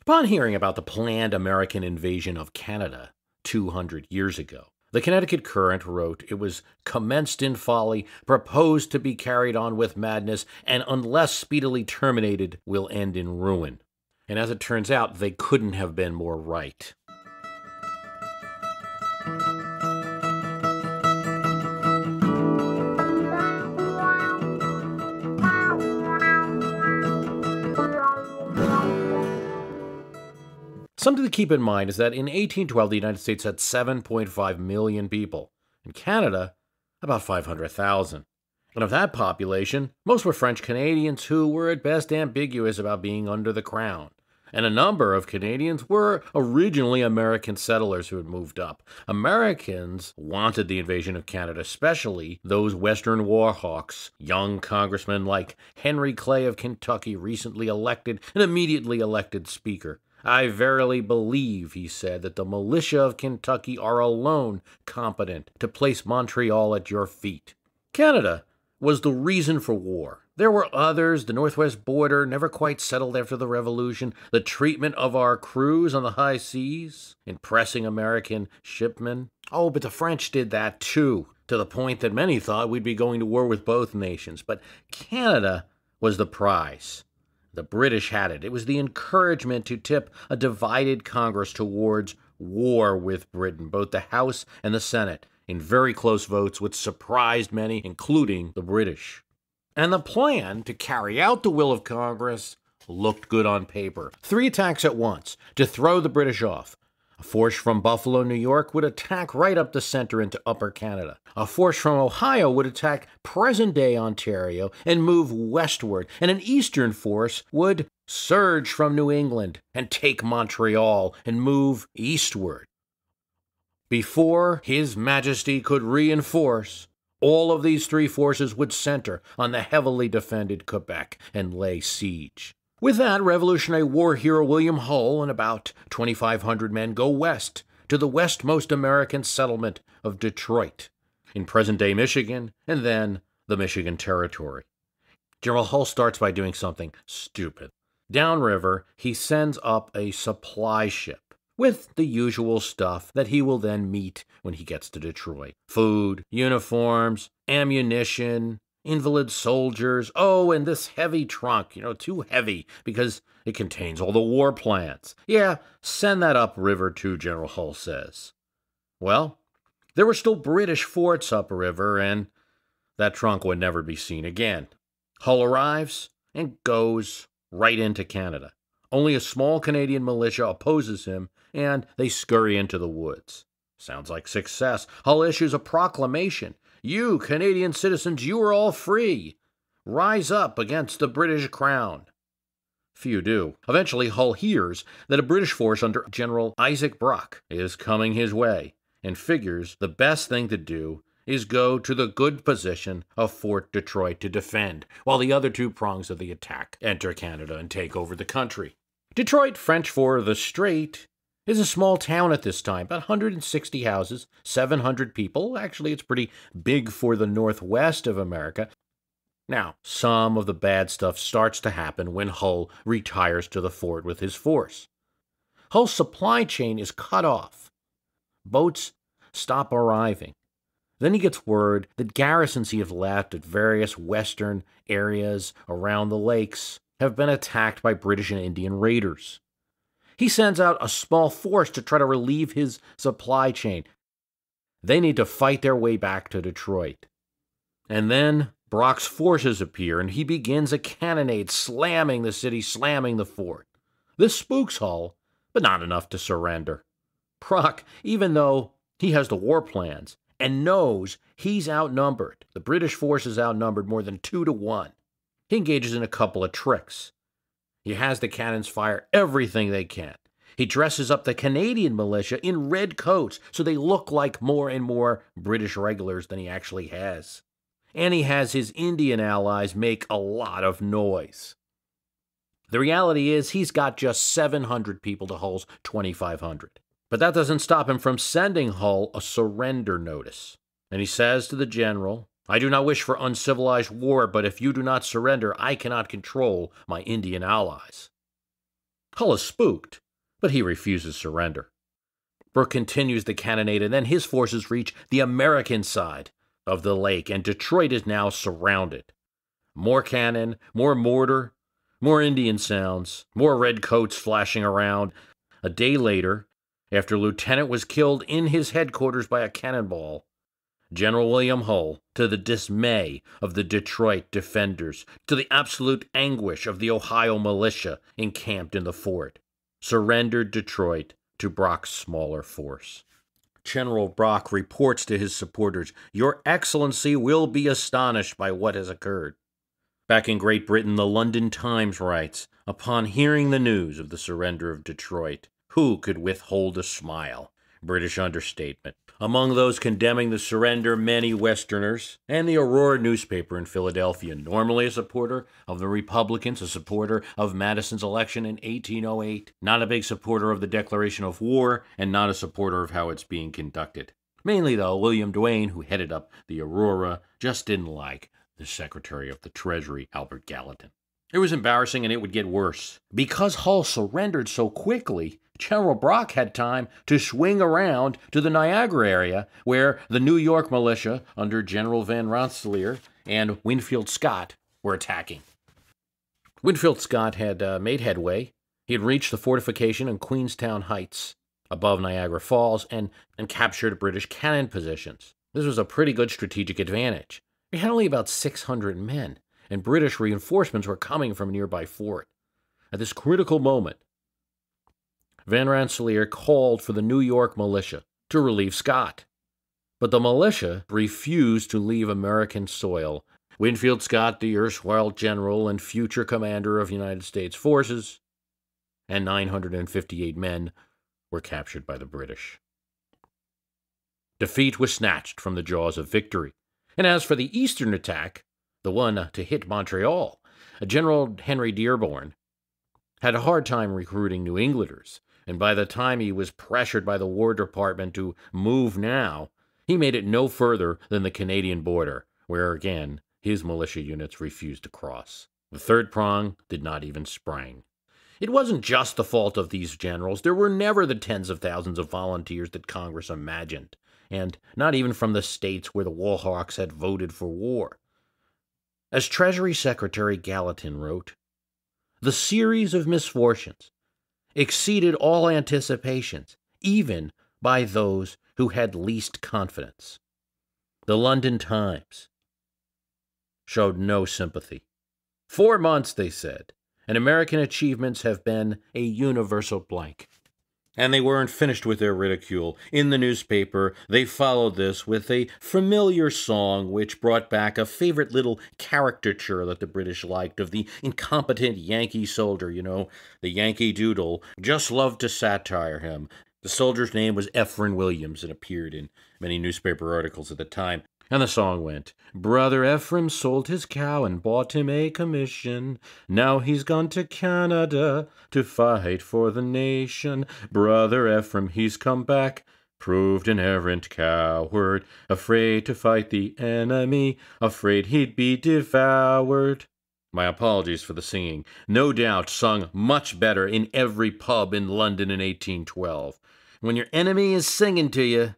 Upon hearing about the planned American invasion of Canada 200 years ago, the Connecticut Current wrote it was commenced in folly, proposed to be carried on with madness, and unless speedily terminated, will end in ruin. And as it turns out, they couldn't have been more right. Something to keep in mind is that in 1812, the United States had 7.5 million people, and Canada, about 500,000. And of that population, most were French Canadians who were at best ambiguous about being under the crown. And a number of Canadians were originally American settlers who had moved up. Americans wanted the invasion of Canada, especially those Western war hawks, young congressmen like Henry Clay of Kentucky, recently elected and immediately elected Speaker. I verily believe, he said, that the militia of Kentucky are alone competent to place Montreal at your feet. Canada was the reason for war. There were others, the Northwest border, never quite settled after the Revolution, the treatment of our crews on the high seas, impressing American shipmen. Oh, but the French did that too, to the point that many thought we'd be going to war with both nations. But Canada was the prize. The British had it. It was the encouragement to tip a divided Congress towards war with Britain, both the House and the Senate, in very close votes, which surprised many, including the British. And the plan to carry out the will of Congress looked good on paper. 3 attacks at once to throw the British off. A force from Buffalo, New York would attack right up the center into Upper Canada. A force from Ohio would attack present-day Ontario and move westward. And an eastern force would surge from New England and take Montreal and move eastward. Before His Majesty could reinforce, all of these 3 forces would center on the heavily defended Quebec and lay siege. With that, Revolutionary War hero William Hull and about 2,500 men go west to the westmost American settlement of Detroit, in present-day Michigan, and then the Michigan Territory. General Hull starts by doing something stupid. Downriver, he sends up a supply ship with the usual stuff that he will then meet when he gets to Detroit. Food, uniforms, ammunition, invalid soldiers, and this heavy trunk, too heavy because it contains all the war plans. Yeah, send that upriver too, General Hull says. Well, there were still British forts upriver, and that trunk would never be seen again. Hull arrives and goes right into Canada. Only a small Canadian militia opposes him, and they scurry into the woods. Sounds like success. Hull issues a proclamation. You, Canadian citizens, you are all free. Rise up against the British Crown. Few do. Eventually, Hull hears that a British force under General Isaac Brock is coming his way, and figures the best thing to do is go to the good position of Fort Detroit to defend, while the other 2 prongs of the attack enter Canada and take over the country. Detroit, French for the Strait, is a small town at this time, about 160 houses, 700 people. Actually, it's pretty big for the northwest of America. Now, some of the bad stuff starts to happen when Hull retires to the fort with his force. Hull's supply chain is cut off. Boats stop arriving. Then he gets word that garrisons he has left at various western areas around the lakes have been attacked by British and Indian raiders. He sends out a small force to try to relieve his supply chain. They need to fight their way back to Detroit. And then Brock's forces appear, and he begins a cannonade, slamming the city, slamming the fort. This spooks Hull, but not enough to surrender. Brock, even though he has the war plans and knows he's outnumbered, the British force is outnumbered more than 2 to 1, he engages in a couple of tricks. He has the cannons fire everything they can. He dresses up the Canadian militia in red coats so they look like more and more British regulars than he actually has. And he has his Indian allies make a lot of noise. The reality is he's got just 700 people to Hull's 2,500. But that doesn't stop him from sending Hull a surrender notice. And he says to the general, I do not wish for uncivilized war, but if you do not surrender, I cannot control my Indian allies. Hull is spooked, but he refuses surrender. Brooke continues the cannonade, and then his forces reach the American side of the lake, and Detroit is now surrounded. More cannon, more mortar, more Indian sounds, more red coats flashing around. A day later, after a lieutenant was killed in his headquarters by a cannonball, General William Hull, to the dismay of the Detroit defenders, to the absolute anguish of the Ohio militia encamped in the fort, surrendered Detroit to Brock's smaller force. General Brock reports to his supporters, "Your Excellency will be astonished by what has occurred." Back in Great Britain, the London Times writes, "Upon hearing the news of the surrender of Detroit, who could withhold a smile?" British understatement. Among those condemning the surrender, many Westerners, and the Aurora newspaper in Philadelphia, normally a supporter of the Republicans, a supporter of Madison's election in 1808, not a big supporter of the declaration of war, and not a supporter of how it's being conducted. Mainly, though, William Duane, who headed up the Aurora, just didn't like the Secretary of the Treasury, Albert Gallatin. It was embarrassing, and it would get worse. Because Hull surrendered so quickly, General Brock had time to swing around to the Niagara area, where the New York militia, under General Van Rensselaer and Winfield Scott, were attacking. Winfield Scott had made headway. He had reached the fortification in Queenstown Heights, above Niagara Falls, and captured British cannon positions. This was a pretty good strategic advantage. He had only about 600 men, and British reinforcements were coming from a nearby fort. At this critical moment, Van Rensselaer called for the New York militia to relieve Scott. But the militia refused to leave American soil. Winfield Scott, the erstwhile general and future commander of United States forces, and 958 men were captured by the British. Defeat was snatched from the jaws of victory. And as for the eastern attack, the one to hit Montreal, General Henry Dearborn had a hard time recruiting New Englanders, and by the time he was pressured by the War Department to move now, he made it no further than the Canadian border, where again his militia units refused to cross. The third prong did not even spring. It wasn't just the fault of these generals. There were never the tens of thousands of volunteers that Congress imagined, and not even from the states where the Warhawks had voted for war. As Treasury Secretary Gallatin wrote, "The series of misfortunes exceeded all anticipations, even by those who had least confidence." The London Times showed no sympathy. 4 months, they said, and American achievements have been a universal blank. And they weren't finished with their ridicule. In the newspaper, they followed this with a familiar song which brought back a favorite little caricature that the British liked of the incompetent Yankee soldier, the Yankee Doodle. Just loved to satire him. The soldier's name was Ephraim Williams and appeared in many newspaper articles at the time. And the song went, "Brother Ephraim sold his cow and bought him a commission. Now he's gone to Canada to fight for the nation. Brother Ephraim, he's come back, proved an errant coward, afraid to fight the enemy, afraid he'd be devoured." My apologies for the singing. No doubt sung much better in every pub in London in 1812. When your enemy is singing to you,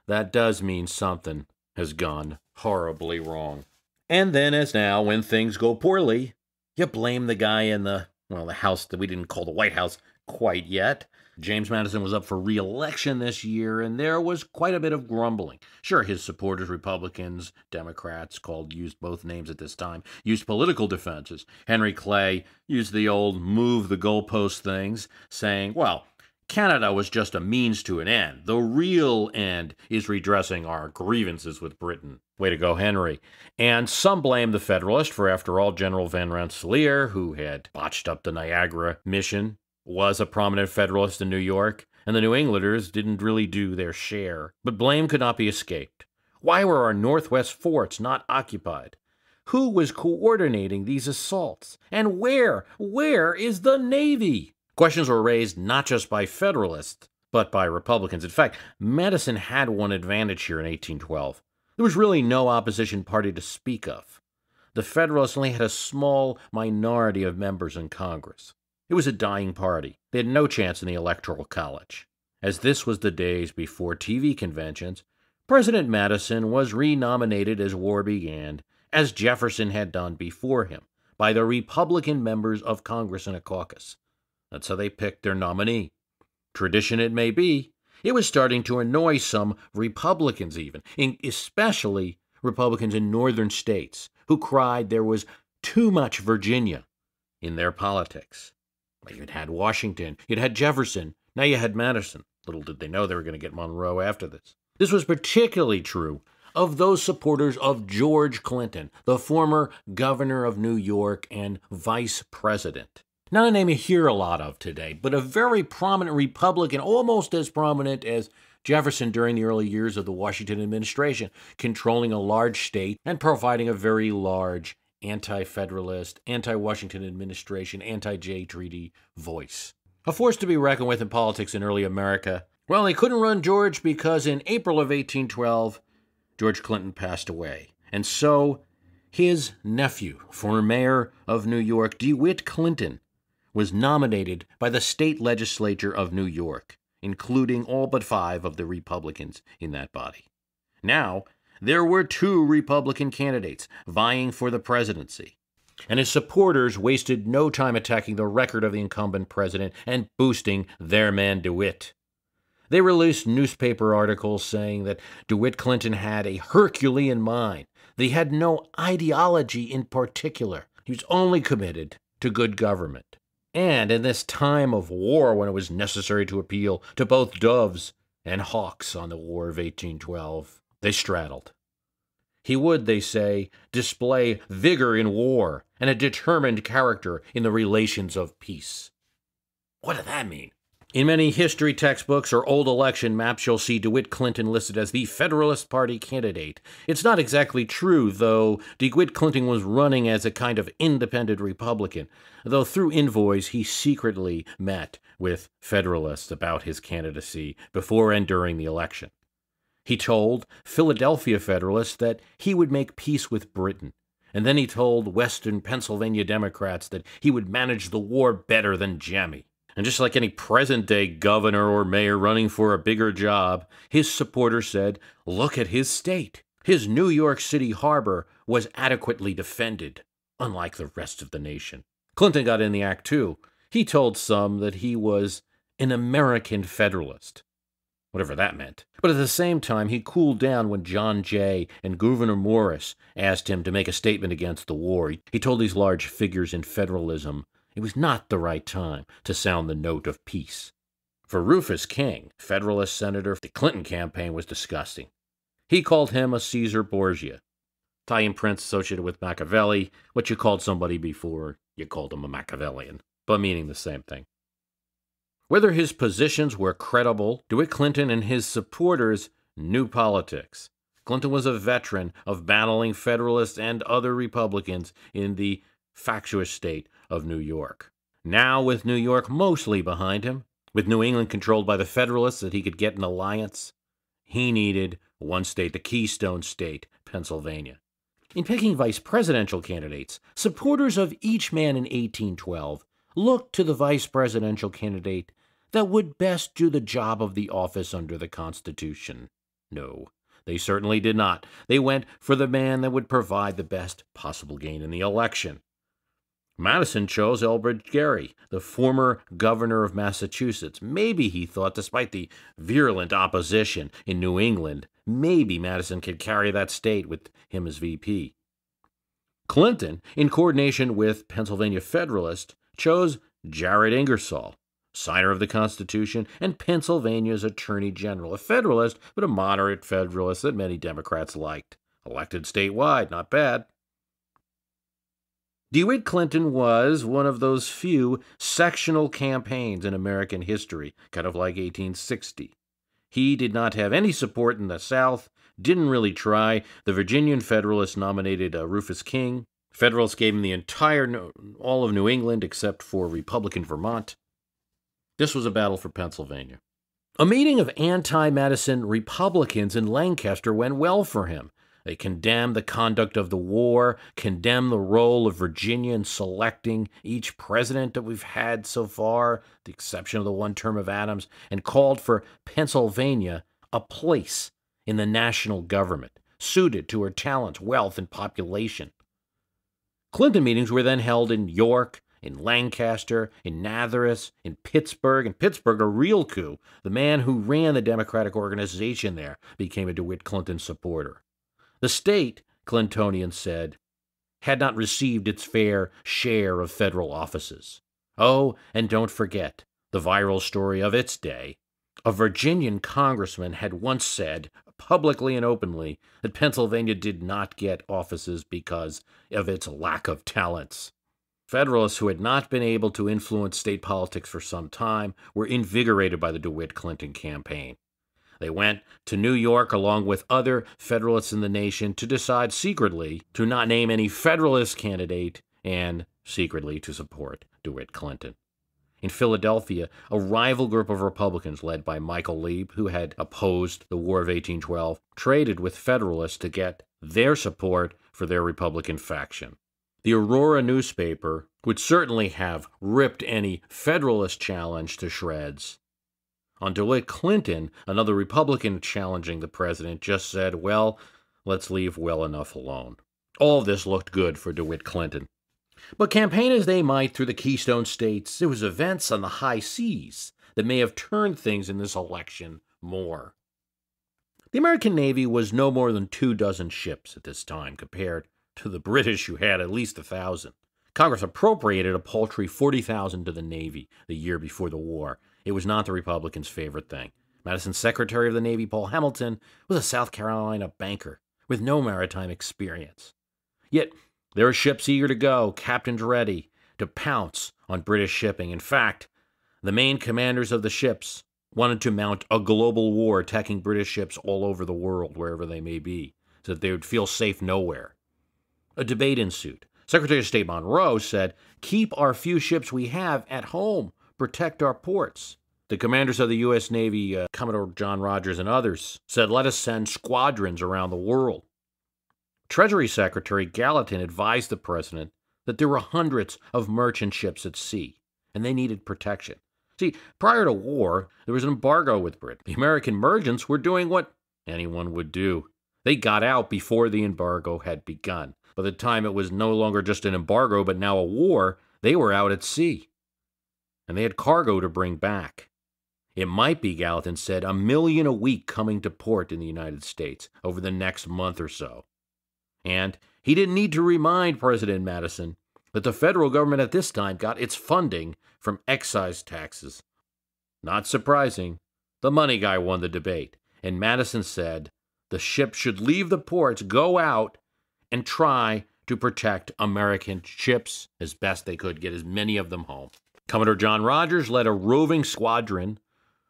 that does mean something has gone horribly wrong. And then, as now, when things go poorly, you blame the guy in the house that we didn't call the White House quite yet. James Madison was up for re-election this year, and there was quite a bit of grumbling. Sure, his supporters, Republicans, Democrats, used both names at this time, used political defenses. Henry Clay used the old move the goalpost things, saying, well, Canada was just a means to an end. The real end is redressing our grievances with Britain. Way to go, Henry. And some blame the Federalists for, after all, General Van Rensselaer, who had botched up the Niagara mission, was a prominent Federalist in New York, and the New Englanders didn't really do their share. But blame could not be escaped. Why were our Northwest forts not occupied? Who was coordinating these assaults? And where is the Navy? Questions were raised not just by Federalists, but by Republicans. In fact, Madison had one advantage here in 1812. There was really no opposition party to speak of. The Federalists only had a small minority of members in Congress. It was a dying party. They had no chance in the Electoral College. As this was the days before TV conventions, President Madison was renominated as war began, as Jefferson had done before him, by the Republican members of Congress in a caucus. That's how they picked their nominee. Tradition it may be, it was starting to annoy some Republicans even, especially Republicans in northern states, who cried there was too much Virginia in their politics. You'd had Washington, you'd had Jefferson, now you had Madison. Little did they know they were going to get Monroe after this. This was particularly true of those supporters of George Clinton, the former governor of New York and vice president. Not a name you hear a lot of today, but a very prominent Republican, almost as prominent as Jefferson during the early years of the Washington administration, controlling a large state and providing a very large anti-federalist, anti-Washington administration, anti-Jay Treaty voice. A force to be reckoned with in politics in early America. Well, they couldn't run George because in April of 1812, George Clinton passed away. And so his nephew, former mayor of New York, DeWitt Clinton, was nominated by the state legislature of New York, including all but 5 of the Republicans in that body. Now, there were 2 Republican candidates vying for the presidency, and his supporters wasted no time attacking the record of the incumbent president and boosting their man DeWitt. They released newspaper articles saying that DeWitt Clinton had a Herculean mind, that he had no ideology in particular. He was only committed to good government. And in this time of war, when it was necessary to appeal to both doves and hawks on the War of 1812, they straddled. He would, they say, display vigor in war and a determined character in the relations of peace. What did that mean? In many history textbooks or old election maps, you'll see DeWitt Clinton listed as the Federalist Party candidate. It's not exactly true, though. DeWitt Clinton was running as a kind of independent Republican, though through envoys he secretly met with Federalists about his candidacy before and during the election. He told Philadelphia Federalists that he would make peace with Britain, and then he told Western Pennsylvania Democrats that he would manage the war better than Jemmy. And just like any present-day governor or mayor running for a bigger job, his supporters said, look at his state. His New York City harbor was adequately defended, unlike the rest of the nation. Clinton got in the act, too. He told some that he was an American Federalist, whatever that meant. But at the same time, he cooled down when John Jay and Gouverneur Morris asked him to make a statement against the war. He told these large figures in federalism it was not the right time to sound the note of peace. For Rufus King, Federalist senator, the Clinton campaign was disgusting. He called him a Caesar Borgia, Italian prince associated with Machiavelli, what you called somebody before you called him a Machiavellian, but meaning the same thing. Whether his positions were credible, DeWitt Clinton and his supporters knew politics. Clinton was a veteran of battling Federalists and other Republicans in the factious state of New York. Now, with New York mostly behind him, with New England controlled by the Federalists that he could get an alliance, he needed one state, the Keystone State, Pennsylvania. In picking vice presidential candidates, supporters of each man in 1812 looked to the vice presidential candidate that would best do the job of the office under the Constitution. No, they certainly did not. They went for the man that would provide the best possible gain in the election. Madison chose Elbridge Gerry, the former governor of Massachusetts. Maybe, he thought, despite the virulent opposition in New England, maybe Madison could carry that state with him as VP. Clinton, in coordination with Pennsylvania Federalists, chose Jared Ingersoll, signer of the Constitution and Pennsylvania's Attorney General, a Federalist, but a moderate Federalist that many Democrats liked. Elected statewide, not bad. DeWitt Clinton was one of those few sectional campaigns in American history, kind of like 1860. He did not have any support in the South, didn't really try. The Virginian Federalists nominated Rufus King. Federalists gave him the all of New England except for Republican Vermont. This was a battle for Pennsylvania. A meeting of anti-Madison Republicans in Lancaster went well for him. They condemned the conduct of the war, condemned the role of Virginia in selecting each president that we've had so far, the exception of the one term of Adams, and called for Pennsylvania a place in the national government, suited to her talents, wealth, and population. Clinton meetings were then held in York, in Lancaster, in Natharis, in Pittsburgh. In Pittsburgh, a real coup. The man who ran the Democratic organization there became a DeWitt Clinton supporter. The state, Clintonians said, had not received its fair share of federal offices. Oh, and don't forget the viral story of its day. A Virginian congressman had once said, publicly and openly, that Pennsylvania did not get offices because of its lack of talents. Federalists who had not been able to influence state politics for some time were invigorated by the DeWitt Clinton campaign. They went to New York along with other Federalists in the nation to decide secretly to not name any Federalist candidate and secretly to support DeWitt Clinton. In Philadelphia, a rival group of Republicans led by Michael Leib, who had opposed the War of 1812, traded with Federalists to get their support for their Republican faction. The Aurora newspaper would certainly have ripped any Federalist challenge to shreds. On DeWitt Clinton, another Republican challenging the president just said, well, let's leave well enough alone. All of this looked good for DeWitt Clinton. But campaign as they might through the Keystone States, there was events on the high seas that may have turned things in this election more. The American Navy was no more than 24 ships at this time, compared to the British, who had at least 1,000. Congress appropriated a paltry $40,000 to the Navy the year before the war. It was not the Republicans' favorite thing. Madison's Secretary of the Navy, Paul Hamilton, was a South Carolina banker with no maritime experience. Yet, there were ships eager to go, captains ready to pounce on British shipping. In fact, the main commanders of the ships wanted to mount a global war, attacking British ships all over the world, wherever they may be, so that they would feel safe nowhere. A debate ensued. Secretary of State Monroe said, keep our few ships we have at home, protect our ports. The commanders of the U.S. Navy, Commodore John Rodgers and others, said, let us send squadrons around the world. Treasury Secretary Gallatin advised the president that there were hundreds of merchant ships at sea, and they needed protection. See, prior to war, there was an embargo with Britain. The American merchants were doing what anyone would do. They got out before the embargo had begun. By the time it was no longer just an embargo, but now a war, they were out at sea. And they had cargo to bring back. It might be, Gallatin said, 1 million a week coming to port in the United States over the next month or so. And he didn't need to remind President Madison that the federal government at this time got its funding from excise taxes. Not surprising, the money guy won the debate, and Madison said the ships should leave the ports, go out, and try to protect American ships as best they could, get as many of them home. Commodore John Rodgers led a roving squadron,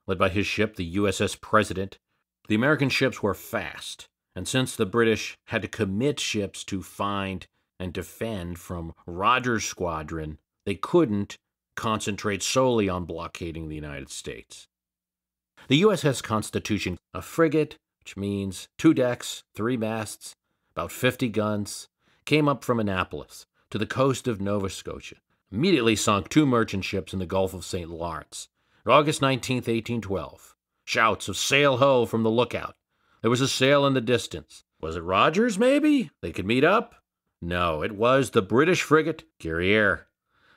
led by his ship, the USS President. The American ships were fast, and since the British had to commit ships to find and defend from Rodgers' squadron, they couldn't concentrate solely on blockading the United States. The USS Constitution, a frigate, which means 2 decks, 3 masts, about 50 guns, came up from Annapolis to the coast of Nova Scotia, immediately sunk 2 merchant ships in the Gulf of St. Lawrence. August 19, 1812, shouts of "Sail ho!" from the lookout. There was a sail in the distance. Was it Rodgers, maybe? They could meet up? No, it was the British frigate Guerriere.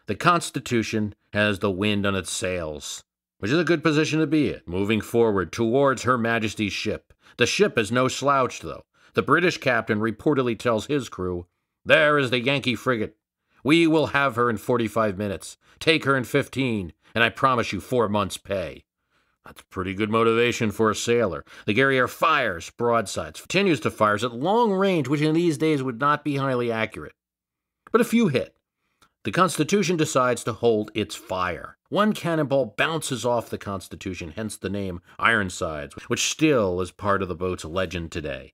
The Constitution has the wind on its sails, which is a good position to be in, moving forward towards Her Majesty's ship. The ship is no slouch, though. The British captain reportedly tells his crew, "There is the Yankee frigate. We will have her in 45 minutes. Take her in 15, and I promise you 4 months' pay." That's pretty good motivation for a sailor. The Guerriere fires broadsides, continues to fire at long range, which in these days would not be highly accurate. But a few hit. The Constitution decides to hold its fire. 1 cannonball bounces off the Constitution, hence the name Ironsides, which still is part of the boat's legend today.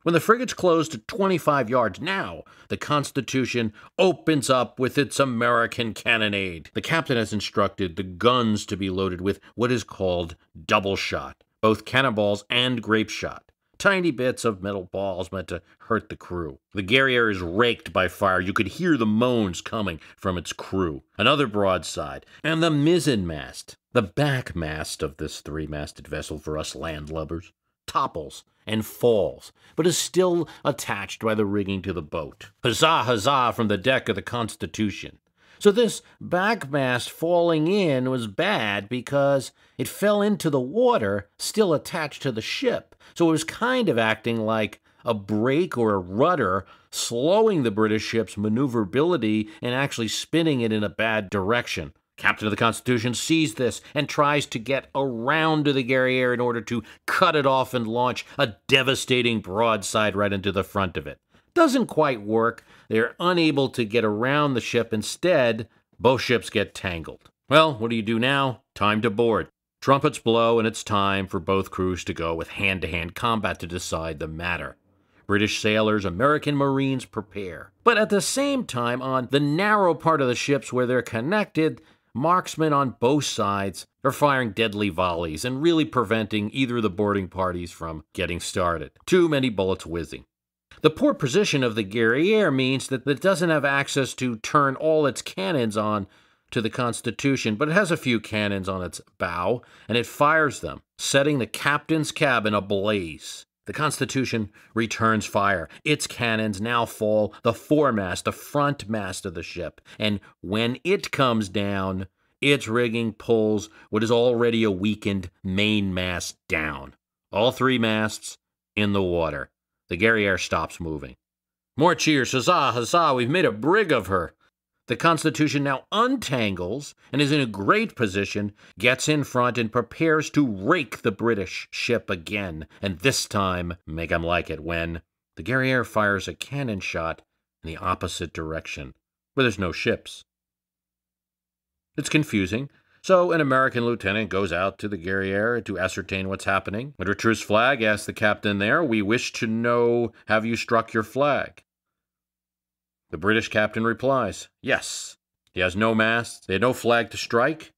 When the frigate's closed to 25 yards now, the Constitution opens up with its American cannonade. The captain has instructed the guns to be loaded with what is called double shot, both cannonballs and grape shot. tiny bits of metal balls meant to hurt the crew. The Guerriere is raked by fire. You could hear the moans coming from its crew. Another broadside, and the mizzenmast, the back mast of this three-masted vessel for us landlubbers, topples and falls, but is still attached by the rigging to the boat. Huzzah, huzzah from the deck of the Constitution. So this backmast falling in was bad because it fell into the water still attached to the ship. So it was kind of acting like a brake or a rudder, slowing the British ship's maneuverability and actually spinning it in a bad direction. Captain of the Constitution sees this and tries to get around to the Guerriere in order to cut it off and launch a devastating broadside right into the front of it. Doesn't quite work. They're unable to get around the ship. Instead, both ships get tangled. Well, what do you do now? Time to board. Trumpets blow, and it's time for both crews to go with hand-to-hand combat to decide the matter. British sailors, American Marines prepare. But at the same time, on the narrow part of the ships where they're connected, marksmen on both sides are firing deadly volleys and really preventing either of the boarding parties from getting started. Too many bullets whizzing. The poor position of the Guerriere means that it doesn't have access to turn all its cannons on to the Constitution, but it has a few cannons on its bow, and it fires them, setting the captain's cabin ablaze. The Constitution returns fire. Its cannons now fall the foremast, the front mast of the ship, and when it comes down, its rigging pulls what is already a weakened mainmast down. All three masts in the water. The Guerriere stops moving. More cheers. Huzzah, huzzah, we've made a brig of her. The Constitution now untangles and is in a great position, gets in front and prepares to rake the British ship again, and this time make 'em like it when the Guerriere fires a cannon shot in the opposite direction, where there's no ships. It's confusing. So an American lieutenant goes out to the Guerriere to ascertain what's happening. Under truce flag, asks the captain there, "We wish to know, have you struck your flag?" The British captain replies, "Yes." He has no masts, they had no flag to strike,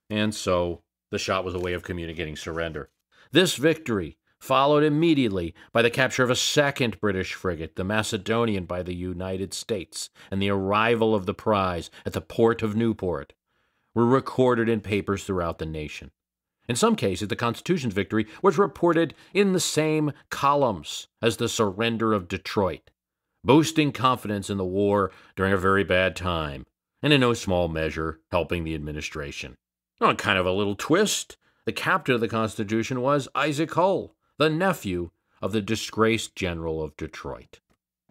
and so the shot was a way of communicating surrender. This victory followed immediately by the capture of a second British frigate, the Macedonian, by the United States, and the arrival of the prize at the port of Newport were recorded in papers throughout the nation. In some cases, the Constitution's victory was reported in the same columns as the surrender of Detroit, boosting confidence in the war during a very bad time, and in no small measure helping the administration. On kind of a little twist, the captain of the Constitution was Isaac Hull, the nephew of the disgraced general of Detroit.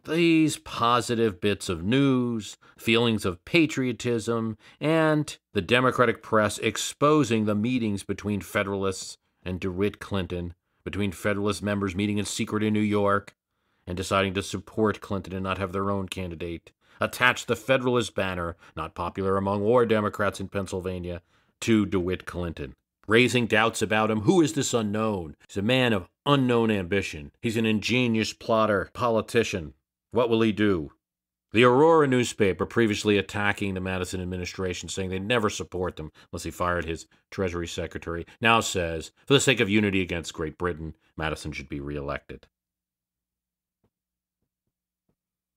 These positive bits of news, feelings of patriotism, and the Democratic press exposing the meetings between Federalists and DeWitt Clinton, between Federalist members meeting in secret in New York and deciding to support Clinton and not have their own candidate, attached the Federalist banner, not popular among war Democrats in Pennsylvania, to DeWitt Clinton, raising doubts about him. Who is this unknown? He's a man of unknown ambition. He's an ingenious plotter, politician. What will he do? The Aurora newspaper, previously attacking the Madison administration, saying they'd never support them unless he fired his Treasury Secretary, now says, for the sake of unity against Great Britain, Madison should be reelected.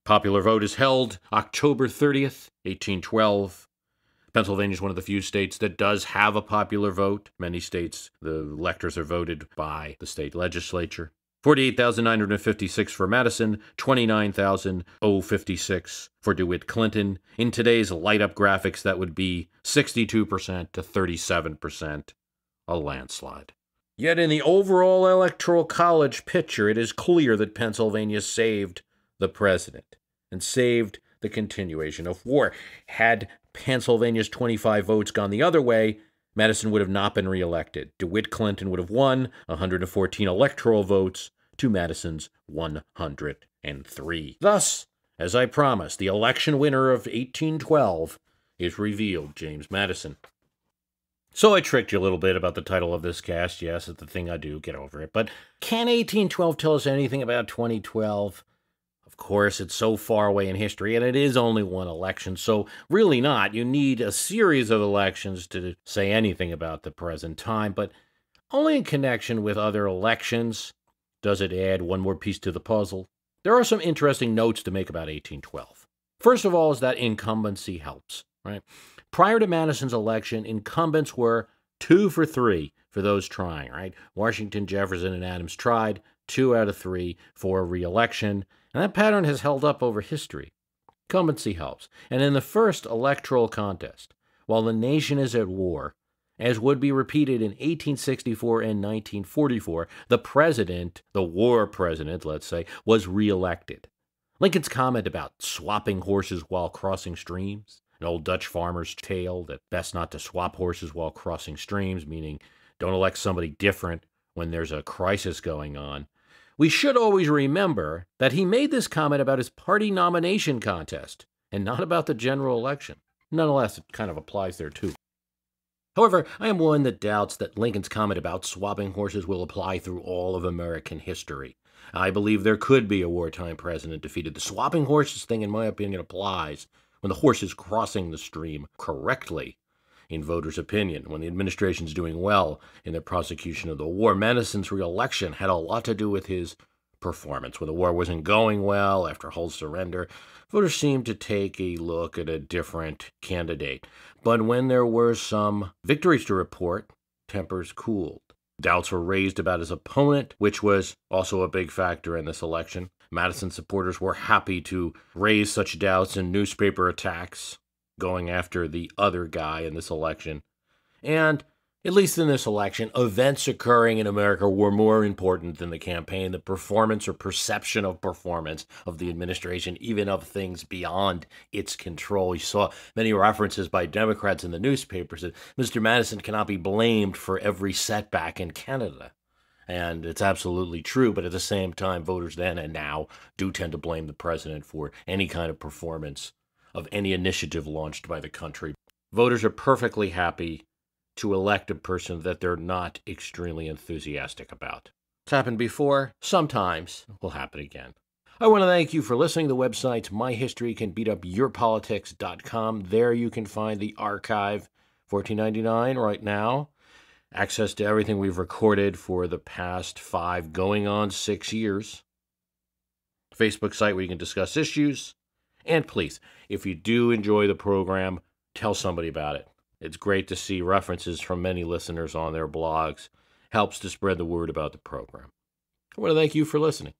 Popular vote is held October 30th, 1812. Pennsylvania is one of the few states that does have a popular vote. Many states, the electors are voted by the state legislature. 48,956 for Madison, 29,056 for DeWitt Clinton. In today's light-up graphics, that would be 62% to 37%, a landslide. Yet in the overall electoral college picture, it is clear that Pennsylvania saved the president and saved the continuation of war. Had Pennsylvania's 25 votes gone the other way, Madison would have not been reelected. DeWitt Clinton would have won 114 electoral votes to Madison's 103. Thus, as I promised, the election winner of 1812 is revealed, James Madison. So I tricked you a little bit about the title of this cast. Yes, it's the thing I do. Get over it. But can 1812 tell us anything about 2012? Of course, it's so far away in history, and it is only one election, so really not. You need a series of elections to say anything about the present time, but only in connection with other elections Does it add one more piece to the puzzle? There are some interesting notes to make about 1812. First of all is that incumbency helps, right? Prior to Madison's election, incumbents were 2 for 3 for those trying, right? Washington, Jefferson, and Adams tried 2 out of 3 for re-election, and that pattern has held up over history. Incumbency helps. And in the first electoral contest, while the nation is at war, as would be repeated in 1864 and 1944, the president, the war president, let's say, was reelected. Lincoln's comment about swapping horses while crossing streams, an old Dutch farmer's tale that best not to swap horses while crossing streams, meaning don't elect somebody different when there's a crisis going on. We should always remember that he made this comment about his party nomination contest and not about the general election. Nonetheless, it kind of applies there too. However, I am one that doubts that Lincoln's comment about swapping horses will apply through all of American history. I believe there could be a wartime president defeated. The swapping horses thing, in my opinion, applies when the horse is crossing the stream correctly, in voters' opinion, when the administration's doing well in their prosecution of the war. Madison's re-election had a lot to do with his performance. When the war wasn't going well after Hull's surrender, voters seemed to take a look at a different candidate. But when there were some victories to report, tempers cooled. Doubts were raised about his opponent, which was also a big factor in this election. Madison supporters were happy to raise such doubts in newspaper attacks, going after the other guy in this election. And, at least in this election, events occurring in America were more important than the campaign. The performance or perception of performance of the administration, even of things beyond its control. You saw many references by Democrats in the newspapers that Mr. Madison cannot be blamed for every setback in Canada. And it's absolutely true, but at the same time, voters then and now do tend to blame the president for any kind of performance of any initiative launched by the country. Voters are perfectly happy to elect a person that they're not extremely enthusiastic about. It's happened before, sometimes it will happen again. I want to thank you for listening. The website's myhistorycanbeatupyourpolitics.com. There you can find the archive, $14.99 right now. Access to everything we've recorded for the past 5, going on 6 years. Facebook site where you can discuss issues. And please, if you do enjoy the program, tell somebody about it. It's great to see references from many listeners on their blogs. Helps to spread the word about the program. I want to thank you for listening.